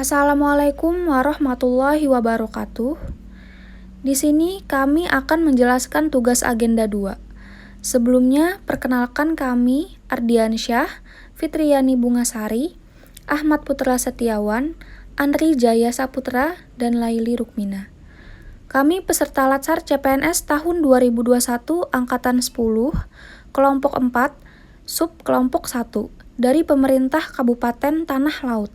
Assalamualaikum warahmatullahi wabarakatuh. Di sini kami akan menjelaskan tugas agenda 2. Sebelumnya, perkenalkan kami Ardiansyah, Fitriani Bungasari, Ahmad Putra Setiawan, Andri Jaya Saputra, dan Laili Rukmina. Kami peserta Latsar CPNS tahun 2021 Angkatan 10, Kelompok 4, Sub Kelompok 1, dari Pemerintah Kabupaten Tanah Laut.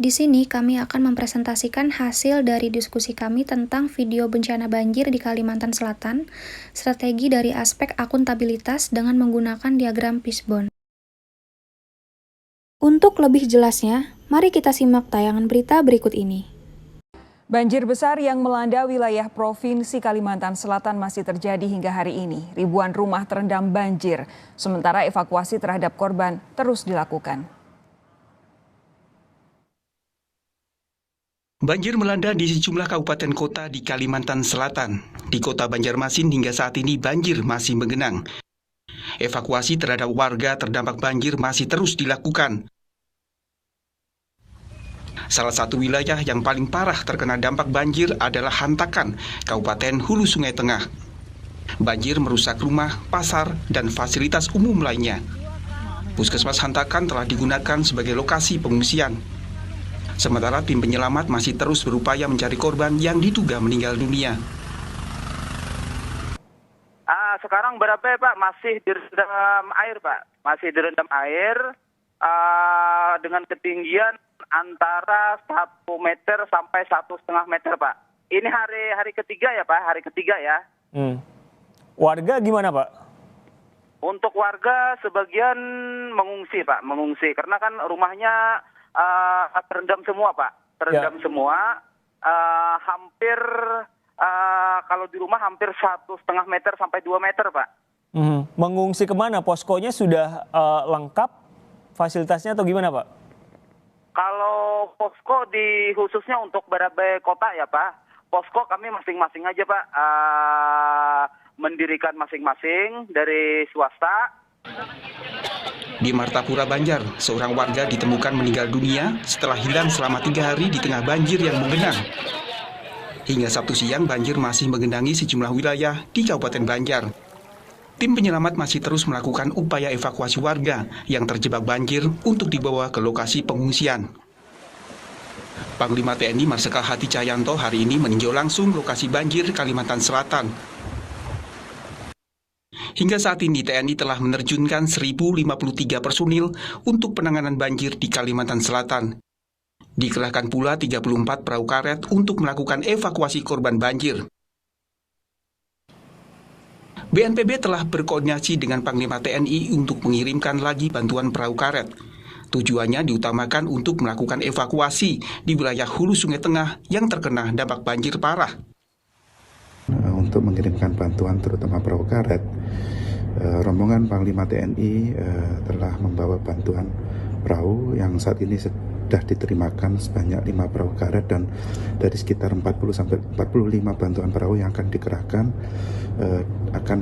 Di sini kami akan mempresentasikan hasil dari diskusi kami tentang video bencana banjir di Kalimantan Selatan, strategi dari aspek akuntabilitas dengan menggunakan diagram Fishbone. Untuk lebih jelasnya, mari kita simak tayangan berita berikut ini. Banjir besar yang melanda wilayah Provinsi Kalimantan Selatan masih terjadi hingga hari ini. Ribuan rumah terendam banjir, sementara evakuasi terhadap korban terus dilakukan. Banjir melanda di sejumlah kabupaten kota di Kalimantan Selatan. Di kota Banjarmasin hingga saat ini banjir masih menggenang. Evakuasi terhadap warga terdampak banjir masih terus dilakukan. Salah satu wilayah yang paling parah terkena dampak banjir adalah Hantakan, Kabupaten Hulu Sungai Tengah. Banjir merusak rumah, pasar, dan fasilitas umum lainnya. Puskesmas Hantakan telah digunakan sebagai lokasi pengungsian. Sementara tim penyelamat masih terus berupaya mencari korban yang diduga meninggal dunia. Sekarang berapa ya Pak? Masih direndam air Pak. Masih direndam air dengan ketinggian antara 1 meter sampai 1,5 meter Pak. Ini hari ketiga ya Pak, hari ketiga ya. Warga gimana Pak? Untuk warga sebagian mengungsi Pak, mengungsi. Karena kan rumahnya terendam semua Pak, terendam semua, hampir kalau di rumah hampir 1,5 meter sampai 2 meter Pak. Mengungsi kemana? Poskonya sudah lengkap fasilitasnya atau gimana Pak? Kalau posko khususnya untuk Barabai Kota ya Pak, posko kami masing-masing aja Pak, mendirikan masing-masing dari swasta. Di Martapura, Banjar, seorang warga ditemukan meninggal dunia setelah hilang selama 3 hari di tengah banjir yang menggenang. Hingga Sabtu siang, banjir masih menggenangi sejumlah wilayah di Kabupaten Banjar. Tim penyelamat masih terus melakukan upaya evakuasi warga yang terjebak banjir untuk dibawa ke lokasi pengungsian. Panglima TNI Marsikal Hadi Cahyanto hari ini meninjau langsung lokasi banjir Kalimantan Selatan. Hingga saat ini TNI telah menerjunkan 1.053 personil untuk penanganan banjir di Kalimantan Selatan. Dikerahkan pula 34 perahu karet untuk melakukan evakuasi korban banjir. BNPB telah berkoordinasi dengan Panglima TNI untuk mengirimkan lagi bantuan perahu karet. Tujuannya diutamakan untuk melakukan evakuasi di wilayah Hulu Sungai Tengah yang terkena dampak banjir parah. Untuk mengirimkan bantuan terutama perahu karet, rombongan Panglima TNI telah membawa bantuan perahu yang saat ini sudah diterimakan sebanyak 5 perahu karet, dan dari sekitar 40 sampai 45 bantuan perahu yang akan dikerahkan akan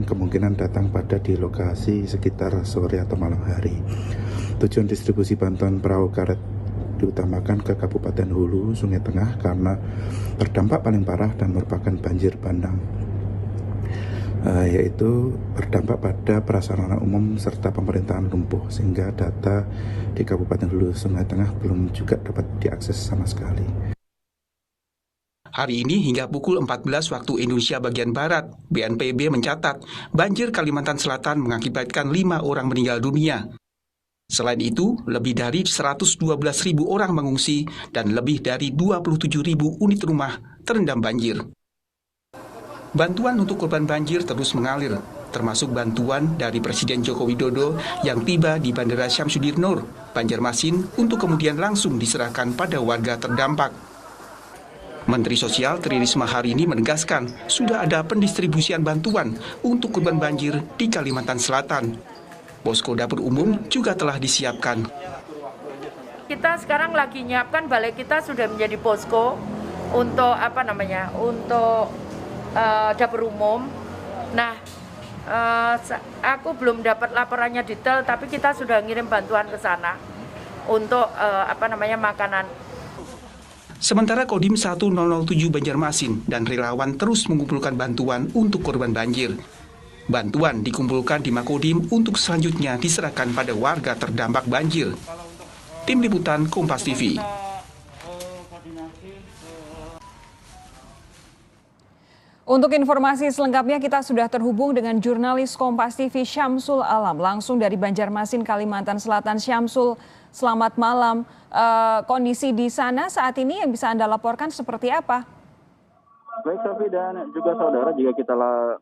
kemungkinan datang pada di lokasi sekitar sore atau malam hari. Tujuan distribusi bantuan perahu karet diutamakan ke Kabupaten Hulu Sungai Tengah karena terdampak paling parah dan merupakan banjir bandang, yaitu berdampak pada prasarana umum serta pemerintahan lumpuh, sehingga data di Kabupaten Hulu Sungai Tengah belum juga dapat diakses sama sekali. Hari ini hingga pukul 14 waktu Indonesia bagian Barat, BNPB mencatat banjir Kalimantan Selatan mengakibatkan 5 orang meninggal dunia. Selain itu, lebih dari 112.000 orang mengungsi dan lebih dari 27.000 unit rumah terendam banjir. Bantuan untuk korban banjir terus mengalir, termasuk bantuan dari Presiden Joko Widodo yang tiba di Bandara Syamsudir-Nur, Banjarmasin, untuk kemudian langsung diserahkan pada warga terdampak. Menteri Sosial Tri Risma hari ini menegaskan sudah ada pendistribusian bantuan untuk korban banjir di Kalimantan Selatan. Posko dapur umum juga telah disiapkan. Kita sekarang lagi nyiapkan, balai kita sudah menjadi posko untuk untuk dapur umum. Nah, aku belum dapat laporannya detail, tapi kita sudah ngirim bantuan ke sana. untuk makanan. Sementara Kodim 1007 Banjarmasin dan relawan terus mengumpulkan bantuan untuk korban banjir. Bantuan dikumpulkan di Makodim untuk selanjutnya diserahkan pada warga terdampak banjir. Tim Liputan Kompas TV. Untuk informasi selengkapnya kita sudah terhubung dengan jurnalis Kompas TV Syamsul Alam langsung dari Banjarmasin, Kalimantan Selatan. Syamsul, selamat malam. Kondisi di sana saat ini yang bisa Anda laporkan seperti apa? Baik Sofi dan juga saudara, jika kita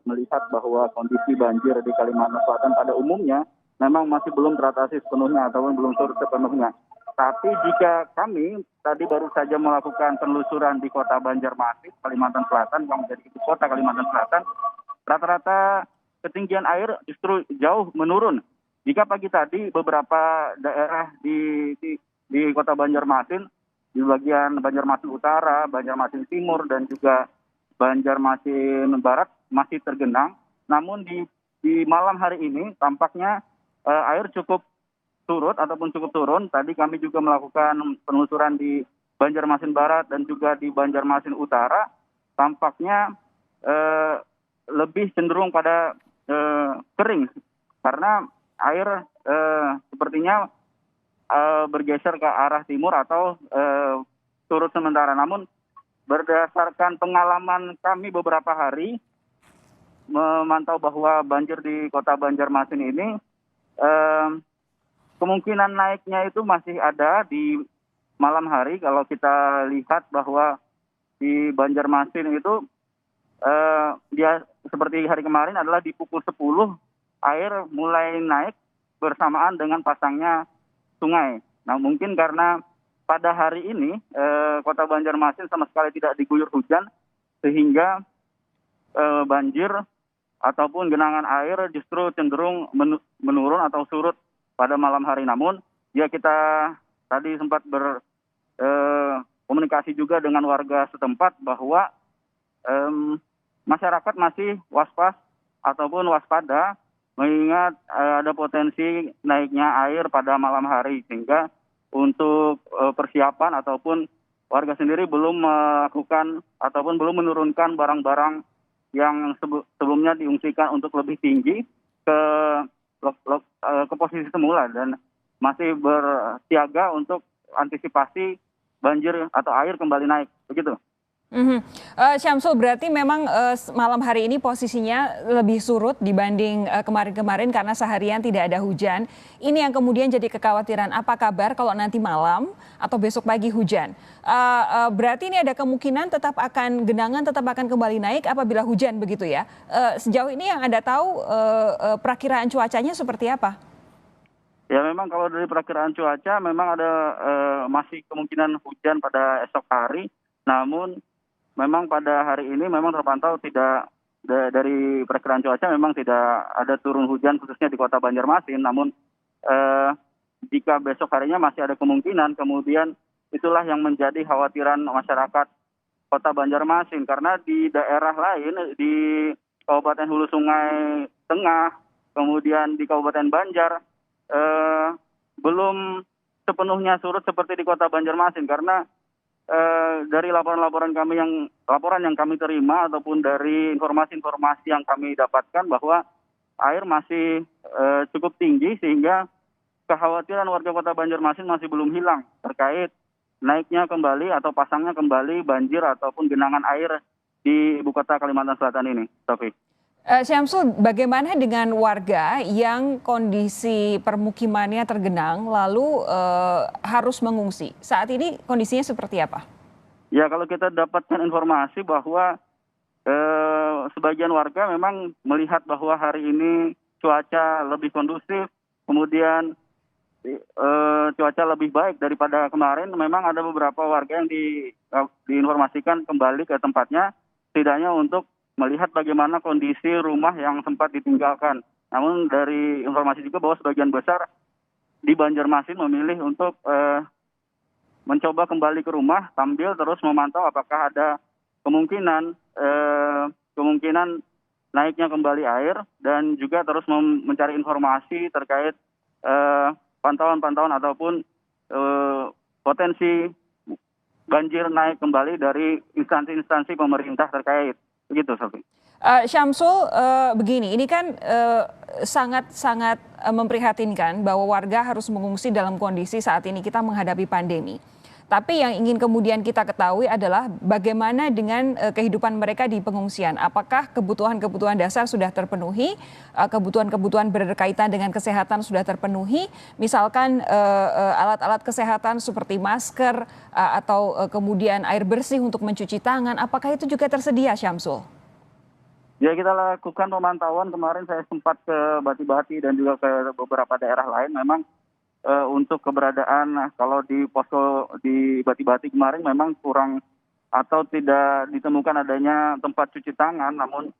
melihat bahwa kondisi banjir di Kalimantan Selatan pada umumnya memang masih belum teratasi sepenuhnya ataupun belum surut sepenuhnya. Tapi jika kami tadi baru saja melakukan penelusuran di kota Banjarmasin, Kalimantan Selatan, yang menjadi ibu kota Kalimantan Selatan, rata-rata ketinggian air justru jauh menurun. Jika pagi tadi beberapa daerah di kota Banjarmasin, di bagian Banjarmasin Utara, Banjarmasin Timur, dan juga Banjarmasin Barat masih tergenang. Namun di malam hari ini tampaknya air cukup surut ataupun cukup turun. Tadi kami juga melakukan penelusuran di Banjarmasin Barat dan juga di Banjarmasin Utara. Tampaknya lebih cenderung pada kering karena air sepertinya bergeser ke arah timur atau surut sementara. Namun berdasarkan pengalaman kami beberapa hari memantau bahwa banjir di kota Banjarmasin ini kemungkinan naiknya itu masih ada di malam hari. Kalau kita lihat bahwa di Banjarmasin itu dia seperti hari kemarin adalah di pukul 10 air mulai naik bersamaan dengan pasangnya sungai. Nah, mungkin karena pada hari ini kota Banjarmasin sama sekali tidak diguyur hujan, sehingga banjir ataupun genangan air justru cenderung menurun atau surut pada malam hari. Namun, ya kita tadi sempat berkomunikasi juga dengan warga setempat bahwa masyarakat masih waspas ataupun waspada mengingat ada potensi naiknya air pada malam hari, sehingga untuk persiapan ataupun warga sendiri belum melakukan ataupun belum menurunkan barang-barang yang sebelumnya diungsikan untuk lebih tinggi ke posisi semula dan masih bersiaga untuk antisipasi banjir atau air kembali naik, begitu. Syamsul, berarti memang malam hari ini posisinya lebih surut dibanding kemarin-kemarin karena seharian tidak ada hujan. Ini yang kemudian jadi kekhawatiran. Apa kabar kalau nanti malam atau besok pagi hujan? Berarti ini ada kemungkinan genangan tetap akan kembali naik apabila hujan, begitu ya? Sejauh ini yang Anda tahu perakiraan cuacanya seperti apa? Ya, memang kalau dari perakiraan cuaca memang ada masih kemungkinan hujan pada esok hari. Namun memang pada hari ini memang terpantau tidak dari perakiraan cuaca memang tidak ada turun hujan khususnya di kota Banjarmasin. Namun jika besok harinya masih ada kemungkinan, kemudian itulah yang menjadi khawatiran masyarakat kota Banjarmasin, karena di daerah lain di Kabupaten Hulu Sungai Tengah, kemudian di Kabupaten Banjar belum sepenuhnya surut seperti di kota Banjarmasin, karena dari laporan yang kami terima ataupun dari informasi-informasi yang kami dapatkan bahwa air masih cukup tinggi, sehingga kekhawatiran warga kota Banjarmasin masih belum hilang terkait naiknya kembali atau pasangnya kembali banjir ataupun genangan air di ibu kota Kalimantan Selatan ini, Sofi. Syamsul, bagaimana dengan warga yang kondisi permukimannya tergenang lalu harus mengungsi? Saat ini kondisinya seperti apa? Ya, kalau kita dapatkan informasi bahwa sebagian warga memang melihat bahwa hari ini cuaca lebih kondusif, kemudian cuaca lebih baik daripada kemarin. Memang ada beberapa warga yang diinformasikan kembali ke tempatnya, setidaknya untuk melihat bagaimana kondisi rumah yang sempat ditinggalkan. Namun dari informasi juga bahwa sebagian besar di Banjarmasin memilih untuk mencoba kembali ke rumah sambil terus memantau apakah ada kemungkinan naiknya kembali air, dan juga terus mencari informasi terkait pantauan ataupun potensi banjir naik kembali dari instansi-instansi pemerintah terkait. Begitu, Sofi. Syamsul, begini, ini kan sangat-sangat memprihatinkan bahwa warga harus mengungsi dalam kondisi saat ini kita menghadapi pandemi. Tapi yang ingin kemudian kita ketahui adalah bagaimana dengan kehidupan mereka di pengungsian. Apakah kebutuhan-kebutuhan dasar sudah terpenuhi, kebutuhan-kebutuhan berkaitan dengan kesehatan sudah terpenuhi, misalkan alat-alat kesehatan seperti masker atau kemudian air bersih untuk mencuci tangan, apakah itu juga tersedia, Syamsul? Ya, kita lakukan pemantauan. Kemarin saya sempat ke Bati-Bati dan juga ke beberapa daerah lain. Memang untuk keberadaan, kalau di posko di Bati-Bati kemarin memang kurang atau tidak ditemukan adanya tempat cuci tangan, namun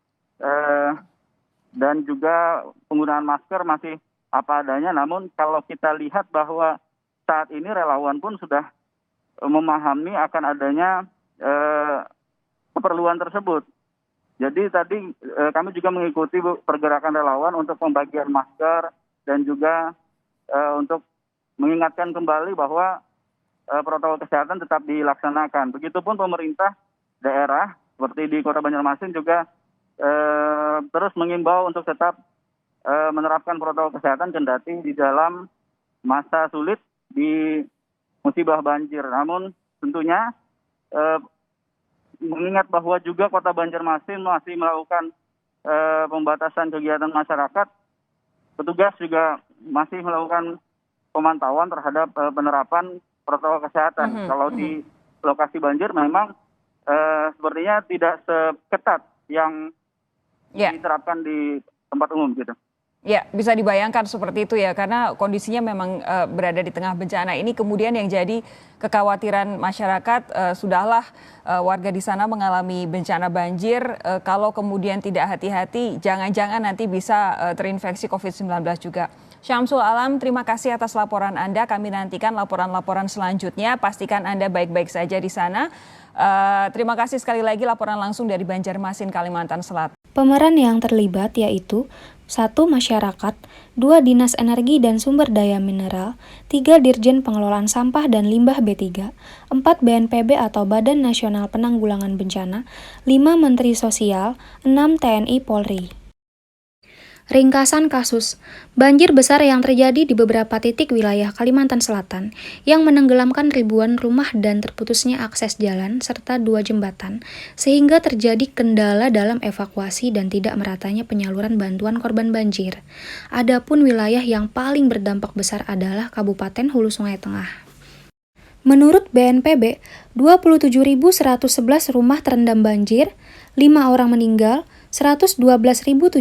dan juga penggunaan masker masih apa adanya. Namun kalau kita lihat bahwa saat ini relawan pun sudah memahami akan adanya keperluan tersebut. Jadi tadi kami juga mengikuti pergerakan relawan untuk pembagian masker dan juga untuk mengingatkan kembali bahwa protokol kesehatan tetap dilaksanakan. Begitupun pemerintah daerah seperti di Kota Banjarmasin juga terus mengimbau untuk tetap menerapkan protokol kesehatan kendati di dalam masa sulit di musibah banjir. Namun tentunya mengingat bahwa juga Kota Banjarmasin masih melakukan pembatasan kegiatan masyarakat, petugas juga masih melakukan pemantauan terhadap penerapan protokol kesehatan. Kalau di lokasi banjir memang sepertinya tidak seketat yang diterapkan di tempat umum gitu. Ya, bisa dibayangkan seperti itu ya, karena kondisinya memang berada di tengah bencana ini. Kemudian yang jadi kekhawatiran masyarakat, sudahlah warga di sana mengalami bencana banjir, kalau kemudian tidak hati-hati, jangan-jangan nanti bisa terinfeksi COVID-19 juga. Syamsul Alam, terima kasih atas laporan Anda. Kami nantikan laporan-laporan selanjutnya. Pastikan Anda baik-baik saja di sana. Terima kasih sekali lagi laporan langsung dari Banjarmasin, Kalimantan Selatan. Pemeran yang terlibat yaitu 1. Masyarakat, 2. Dinas Energi dan Sumber Daya Mineral, 3. Dirjen Pengelolaan Sampah dan Limbah B3, 4. BNPB atau Badan Nasional Penanggulangan Bencana, 5. Menteri Sosial, 6. TNI Polri. Ringkasan kasus, banjir besar yang terjadi di beberapa titik wilayah Kalimantan Selatan yang menenggelamkan ribuan rumah dan terputusnya akses jalan serta 2 jembatan, sehingga terjadi kendala dalam evakuasi dan tidak meratanya penyaluran bantuan korban banjir. Adapun wilayah yang paling berdampak besar adalah Kabupaten Hulu Sungai Tengah. Menurut BNPB, 27.111 rumah terendam banjir, 5 orang meninggal, 112.709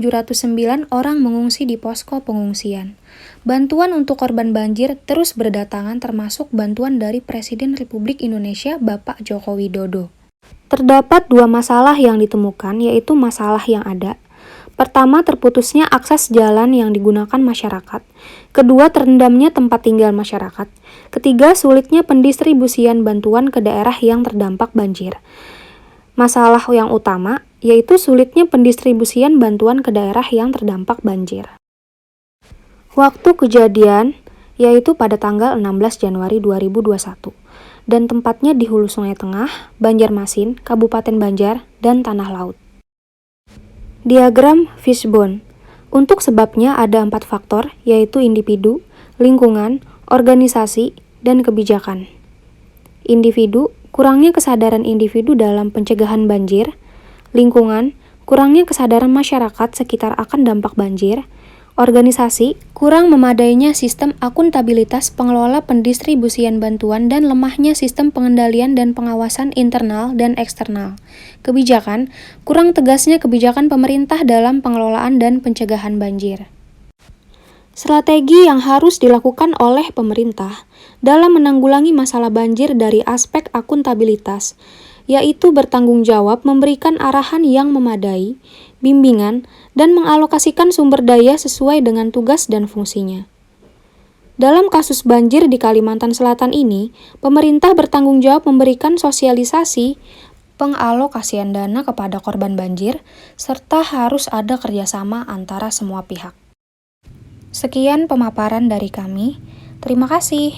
orang mengungsi di posko pengungsian. Bantuan untuk korban banjir terus berdatangan termasuk bantuan dari Presiden Republik Indonesia Bapak Joko Widodo. Terdapat 2 masalah yang ditemukan, yaitu masalah yang ada. Pertama, terputusnya akses jalan yang digunakan masyarakat. Kedua, terendamnya tempat tinggal masyarakat. Ketiga, sulitnya pendistribusian bantuan ke daerah yang terdampak banjir. Masalah yang utama yaitu sulitnya pendistribusian bantuan ke daerah yang terdampak banjir. Waktu kejadian yaitu pada tanggal 16 Januari 2021 dan tempatnya di Hulu Sungai Tengah, Banjarmasin, Kabupaten Banjar, dan Tanah Laut. Diagram fishbone. Untuk sebabnya ada 4 faktor, yaitu individu, lingkungan, organisasi, dan kebijakan. Individu, kurangnya kesadaran individu dalam pencegahan banjir. Lingkungan, kurangnya kesadaran masyarakat sekitar akan dampak banjir. Organisasi, kurang memadainya sistem akuntabilitas pengelola pendistribusian bantuan dan lemahnya sistem pengendalian dan pengawasan internal dan eksternal. Kebijakan, kurang tegasnya kebijakan pemerintah dalam pengelolaan dan pencegahan banjir. Strategi yang harus dilakukan oleh pemerintah dalam menanggulangi masalah banjir dari aspek akuntabilitas, yaitu bertanggung jawab memberikan arahan yang memadai, bimbingan, dan mengalokasikan sumber daya sesuai dengan tugas dan fungsinya. Dalam kasus banjir di Kalimantan Selatan ini, pemerintah bertanggung jawab memberikan sosialisasi, pengalokasian dana kepada korban banjir, serta harus ada kerjasama antara semua pihak. Sekian pemaparan dari kami. Terima kasih.